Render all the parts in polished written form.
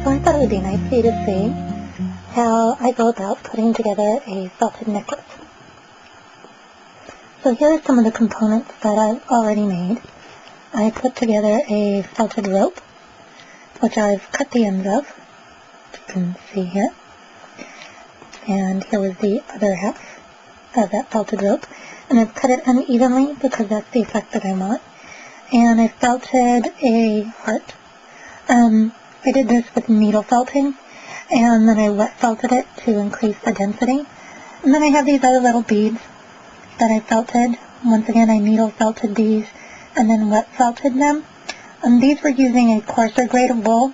So I thought it would be nice for you to see how I go about putting together a felted necklace. So here are some of the components that I've already made. I put together a felted rope, which I've cut the ends of, as you can see here. And here was the other half of that felted rope. And I've cut it unevenly because that's the effect that I want. And I felted a heart. I did this with needle felting, and then I wet felted it to increase the density. And then I have these other little beads that I felted. Once again, I needle felted these and then wet felted them. These were using a coarser grade of wool,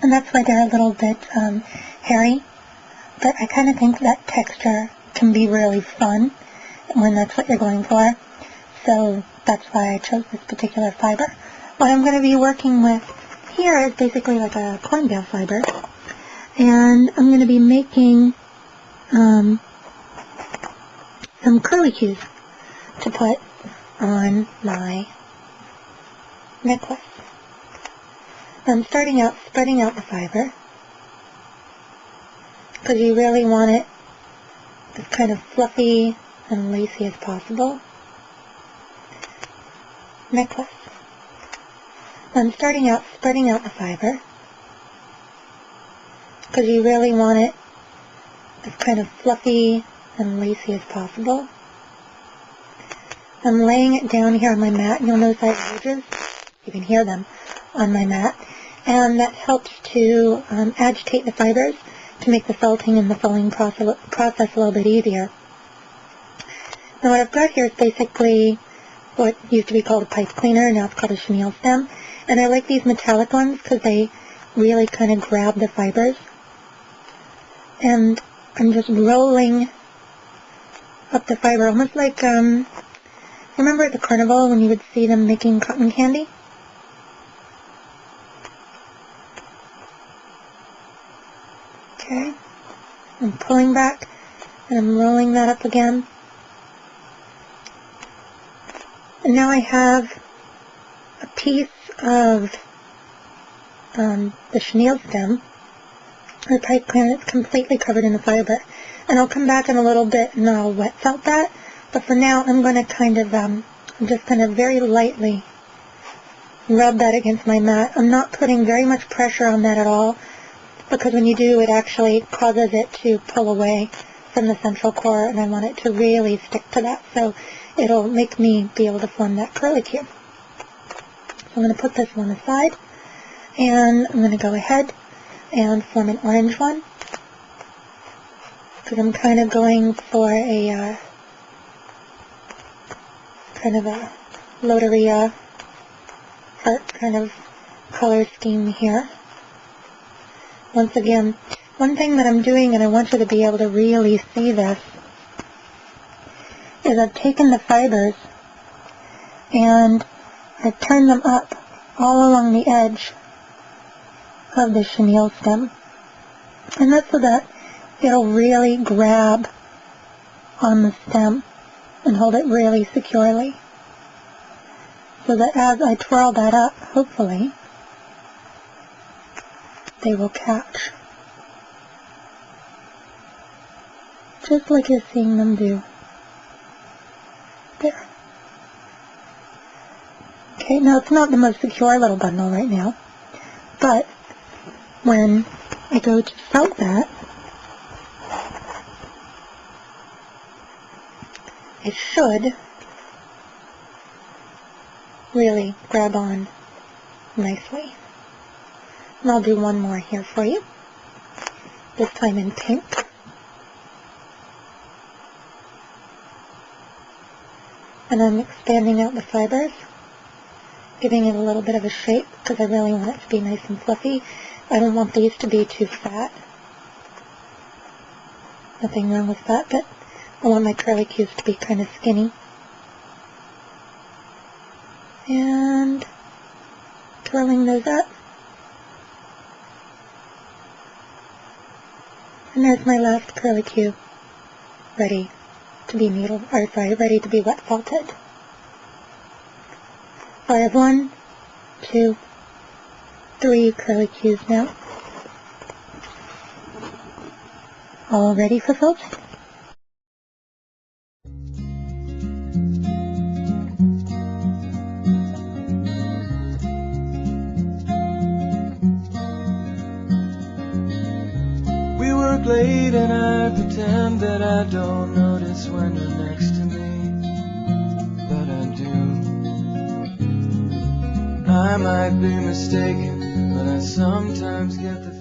and that's why they're a little bit hairy. But I kind of think that texture can be really fun when that's what you're going for. So that's why I chose this particular fiber. What I'm going to be working with here is basically like a corn bale fiber. And I'm going to be making some curlicues to put on my necklace. I'm starting out spreading out the fiber because you really want it as kind of fluffy and lacy as possible. Necklace. I'm starting out spreading out the fiber because you really want it as kind of fluffy and lacy as possible. I'm laying it down here on my mat. You'll notice I have ridges. You can hear them on my mat. And that helps to agitate the fibers to make the felting and the fulling process a little bit easier. Now what I've got here is basically what used to be called a pipe cleaner, now it's called a chenille stem. And I like these metallic ones because they really kind of grab the fibers. And I'm just rolling up the fiber, almost like, remember at the carnival when you would see them making cotton candy? Okay, I'm pulling back and I'm rolling that up again. And now I have a piece of the chenille stem, or pipe cleaner, that's completely covered in the fiber. And I'll come back in a little bit and I'll wet felt that. But for now, I'm going to kind of, I'm just going to very lightly rub that against my mat. I'm not putting very much pressure on that at all, because when you do, it actually causes it to pull away from the central core, and I want it to really stick to that, so it'll make me be able to form that curlicue. So I'm going to put this one aside, and I'm going to go ahead and form an orange one, because I'm kind of going for a kind of a loteria heart kind of color scheme here. Once again, one thing that I'm doing, and I want you to be able to really see this, is I've taken the fibers and I've turned them up all along the edge of the chenille stem. And that's so that it'll really grab on the stem and hold it really securely. So that as I twirl that up, hopefully, they will catch. Just like you're seeing them do. There. Okay, now it's not the most secure little bundle right now, but when I go to felt that, it should really grab on nicely. And I'll do one more here for you, this time in pink. And I'm expanding out the fibers, giving it a little bit of a shape because I really want it to be nice and fluffy. I don't want these to be too fat. Nothing wrong with that, but I want my curlicues to be kind of skinny. And twirling those up. And there's my last curlicue, ready to be ready to be wet felted. So I have 1, 2, 3 curlicues now. all ready for filtering. We work late and I pretend that I don't notice when you're next to me, but I do. I might be mistaken, but I sometimes get the